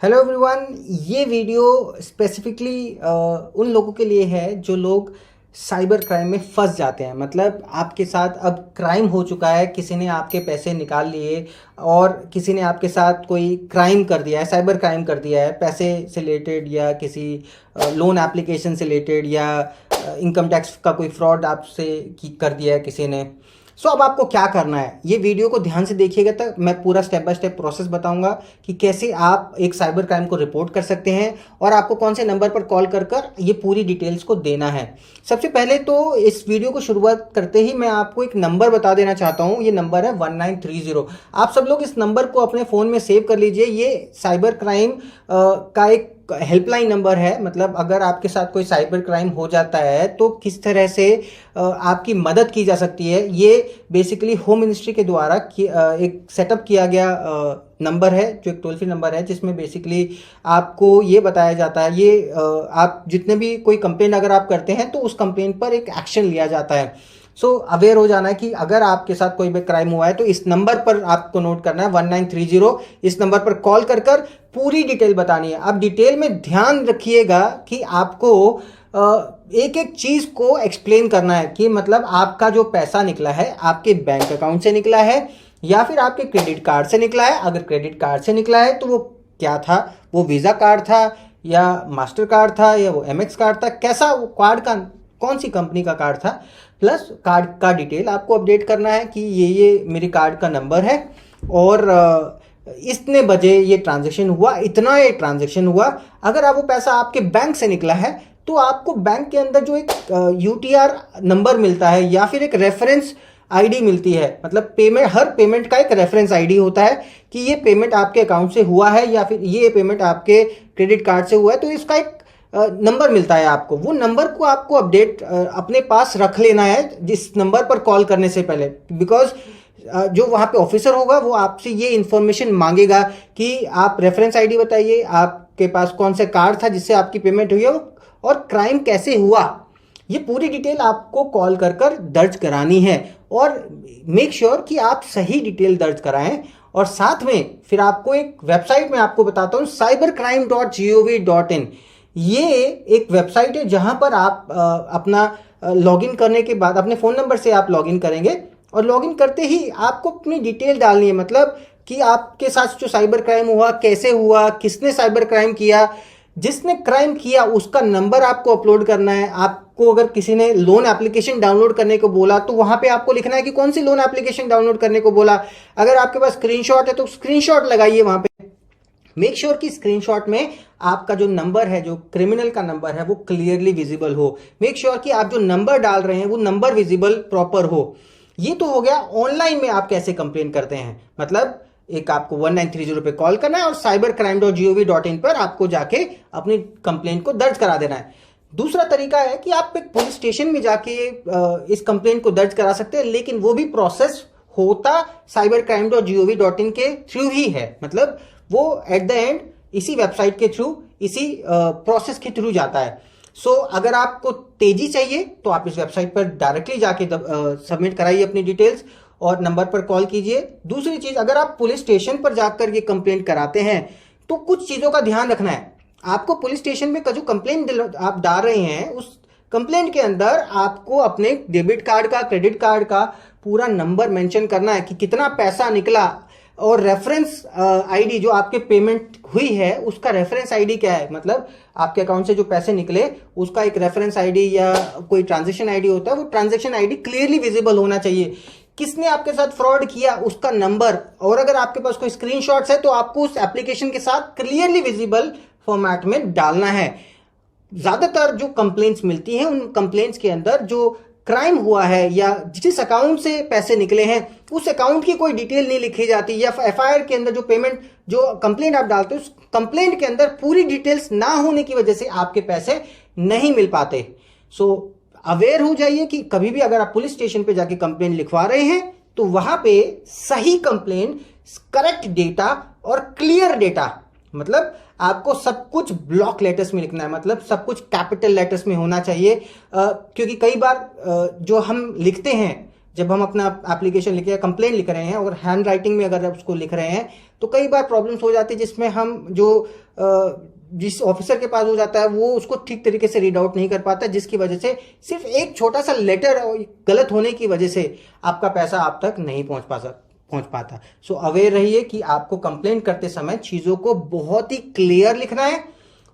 Hello everyone. ये video specifically उन लोगों के लिए है जो लोग साइबर क्राइम में फंस जाते हैं। मतलब आपके साथ अब क्राइम हो चुका है, किसी ने आपके पैसे निकाल लिए और किसी ने आपके साथ कोई क्राइम कर दिया है, साइबर क्राइम कर दिया है, पैसे से रिलेटेड या किसी लोन एप्लीकेशन से रिलेटेड या इनकम टैक्स का कोई फ्रॉड आपसे कर दिया है किसी ने। सो अब आपको क्या करना है, ये वीडियो को ध्यान से देखिएगा, तक मैं पूरा स्टेप बाय स्टेप प्रोसेस बताऊंगा कि कैसे आप एक साइबर क्राइम को रिपोर्ट कर सकते हैं और आपको कौन से नंबर पर कॉल कर कर ये पूरी डिटेल्स को देना है। सबसे पहले तो इस वीडियो को शुरुआत करते ही मैं आपको एक नंबर बता देना चाहता हूँ। ये नंबर है 1930। आप सब लोग इस नंबर को अपने फ़ोन में सेव कर लीजिए। ये साइबर क्राइम का एक हेल्पलाइन नंबर है। मतलब अगर आपके साथ कोई साइबर क्राइम हो जाता है तो किस तरह से आपकी मदद की जा सकती है, ये बेसिकली होम मिनिस्ट्री के द्वारा एक सेटअप किया गया नंबर है, जो एक टोल फ्री नंबर है, जिसमें बेसिकली आपको ये बताया जाता है, ये आप जितने भी कोई कंप्लेंट अगर आप करते हैं तो उस कंप्लेंट पर एक एक्शन लिया जाता है। सो अवेयर हो जाना है कि अगर आपके साथ कोई भी क्राइम हुआ है तो इस नंबर पर आपको नोट करना है 1930। इस नंबर पर कॉल कर कर पूरी डिटेल बतानी है। अब डिटेल में ध्यान रखिएगा कि आपको एक एक चीज को एक्सप्लेन करना है कि मतलब आपका जो पैसा निकला है आपके बैंक अकाउंट से निकला है या फिर आपके क्रेडिट कार्ड से निकला है। अगर क्रेडिट कार्ड से निकला है तो वो क्या था, वो वीज़ा कार्ड था या मास्टर कार्ड था या वो एमएक्स कार्ड था, कैसा वो कार्ड का, कौन सी कंपनी का कार्ड था। प्लस कार्ड का डिटेल आपको अपडेट करना है कि ये मेरे कार्ड का नंबर है और इतने बजे ये ट्रांजैक्शन हुआ, इतना ये ट्रांजैक्शन हुआ। अगर आप वो पैसा आपके बैंक से निकला है तो आपको बैंक के अंदर जो एक यूटीआर नंबर मिलता है या फिर एक रेफरेंस आईडी मिलती है। मतलब पेमेंट, हर पेमेंट का एक रेफरेंस आईडी होता है कि ये पेमेंट आपके अकाउंट से हुआ है या फिर ये पेमेंट आपके क्रेडिट कार्ड से हुआ है, तो इसका एक नंबर मिलता है आपको। वो नंबर को आपको अपडेट अपने पास रख लेना है जिस नंबर पर कॉल करने से पहले, बिकॉज जो वहाँ पे ऑफिसर होगा वो आपसे ये इन्फॉर्मेशन मांगेगा कि आप रेफरेंस आईडी बताइए, आपके पास कौन सा कार्ड था जिससे आपकी पेमेंट हुई है और क्राइम कैसे हुआ। ये पूरी डिटेल आपको कॉल कर कर दर्ज करानी है और मेक श्योर कि आप सही डिटेल दर्ज कराएं। और साथ में फिर आपको एक वेबसाइट में आपको बताता हूँ, cybercrime.gov.in। ये एक वेबसाइट है जहां पर आप अपना लॉगिन करने के बाद अपने फ़ोन नंबर से आप लॉगिन करेंगे और लॉगिन करते ही आपको अपनी डिटेल डालनी है। मतलब कि आपके साथ जो साइबर क्राइम हुआ, कैसे हुआ, किसने साइबर क्राइम किया, जिसने क्राइम किया उसका नंबर आपको अपलोड करना है। आपको अगर किसी ने लोन एप्लीकेशन डाउनलोड करने को बोला तो वहां पे आपको लिखना है कि कौन सी लोन एप्लीकेशन डाउनलोड करने को बोला। अगर आपके पास स्क्रीनशॉट है तो स्क्रीनशॉट लगाइए वहां पे। मेक श्योर कि स्क्रीनशॉट में आपका जो नंबर है, जो क्रिमिनल का नंबर है, वो क्लियरली विजिबल हो। मेक श्योर कि आप जो नंबर डाल रहे हैं वो नंबर विजिबल प्रॉपर हो। ये तो हो गया ऑनलाइन में आप कैसे कंप्लेन करते हैं। मतलब एक आपको 1930 पे कॉल करना है और cybercrime.gov.in पर आपको जाके अपनी कंप्लेंट को दर्ज करा देना है। दूसरा तरीका है कि आप एक पुलिस स्टेशन में जाके इस कंप्लेंट को दर्ज करा सकते हैं, लेकिन वो भी प्रोसेस होता cybercrime.gov.in के थ्रू ही है। मतलब वो एट द एंड इसी वेबसाइट के थ्रू, इसी प्रोसेस के थ्रू जाता है। सो अगर आपको तेजी चाहिए तो आप इस वेबसाइट पर डायरेक्टली जाके सबमिट कराइए अपनी डिटेल्स और नंबर पर कॉल कीजिए। दूसरी चीज, अगर आप पुलिस स्टेशन पर जाकर ये कंप्लेंट कराते हैं तो कुछ चीजों का ध्यान रखना है। आपको पुलिस स्टेशन में जो कंप्लेंट आप डाल रहे हैं उस कंप्लेंट के अंदर आपको अपने डेबिट कार्ड का, क्रेडिट कार्ड का पूरा नंबर मेंशन करना है कि कितना पैसा निकला और रेफरेंस आईडी जो आपके पेमेंट हुई है उसका रेफरेंस आईडी क्या है। मतलब आपके अकाउंट से जो पैसे निकले उसका एक रेफरेंस आईडी या कोई ट्रांजैक्शन आईडी होता है, वो ट्रांजैक्शन आईडी क्लियरली विजिबल होना चाहिए। किसने आपके साथ फ्रॉड किया उसका नंबर, और अगर आपके पास कोई स्क्रीनशॉट्स है तो आपको उस एप्लीकेशन के साथ क्लियरली विजिबल फॉर्मेट में डालना है। ज्यादातर जो कंप्लेंट्स मिलती हैं उन कंप्लेंट्स के अंदर जो क्राइम हुआ है या जिस अकाउंट से पैसे निकले हैं उस अकाउंट की कोई डिटेल नहीं लिखी जाती, या एफआईआर के अंदर जो पेमेंट, जो कंप्लेंट आप डालते हो उस कंप्लेंट के अंदर पूरी डिटेल्स ना होने की वजह से आपके पैसे नहीं मिल पाते। सो अवेयर हो जाइए कि कभी भी अगर आप पुलिस स्टेशन पे जाके कंप्लेंट लिखवा रहे हैं तो वहां पे सही कंप्लेंट, करेक्ट डेटा और क्लियर डेटा, मतलब आपको सब कुछ ब्लॉक लेटर्स में लिखना है। मतलब सब कुछ कैपिटल लेटर्स में होना चाहिए, क्योंकि कई बार जो हम लिखते हैं जब हम अपना एप्लीकेशन लिख या कंप्लेंट लिख रहे हैं और हैंड राइटिंग में अगर आप उसको लिख रहे हैं तो कई बार प्रॉब्लम्स हो जाती है, जिसमें हम जो जिस ऑफिसर के पास हो जाता है वो उसको ठीक तरीके से रीड आउट नहीं कर पाता, जिसकी वजह से सिर्फ एक छोटा सा लेटर गलत होने की वजह से आपका पैसा आप तक नहीं पहुंच पाता। सो अवेयर रहिए कि आपको कंप्लेंट करते समय चीज़ों को बहुत ही क्लियर लिखना है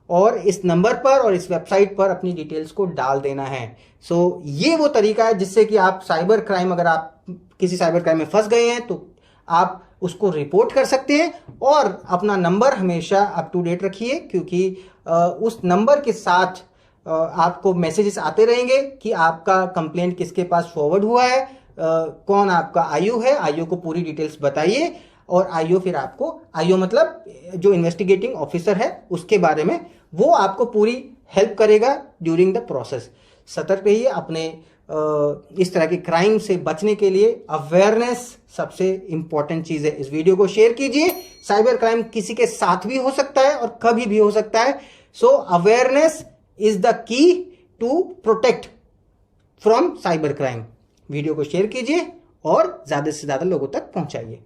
और इस नंबर पर और इस वेबसाइट पर अपनी डिटेल्स को डाल देना है। सो ये वो तरीका है जिससे कि आप साइबर क्राइम, अगर आप किसी साइबर क्राइम में फंस गए हैं तो आप उसको रिपोर्ट कर सकते हैं और अपना नंबर हमेशा अप टू डेट रखिए, क्योंकि उस नंबर के साथ आपको मैसेजेस आते रहेंगे कि आपका कंप्लेंट किसके पास फॉरवर्ड हुआ है, कौन आपका आईओ है, आईओ को पूरी डिटेल्स बताइए और आईओ फिर आपको, आईओ मतलब जो इन्वेस्टिगेटिंग ऑफिसर है उसके बारे में वो आपको पूरी हेल्प करेगा ड्यूरिंग द प्रोसेस। सतर्क रहिए, अपने इस तरह के क्राइम से बचने के लिए अवेयरनेस सबसे इंपॉर्टेंट चीज है। इस वीडियो को शेयर कीजिए। साइबर क्राइम किसी के साथ भी हो सकता है और कभी भी हो सकता है। So awareness is the key to protect from cyber crime. Video को शेयर कीजिए और ज्यादा से ज्यादा लोगों तक पहुंचाइए।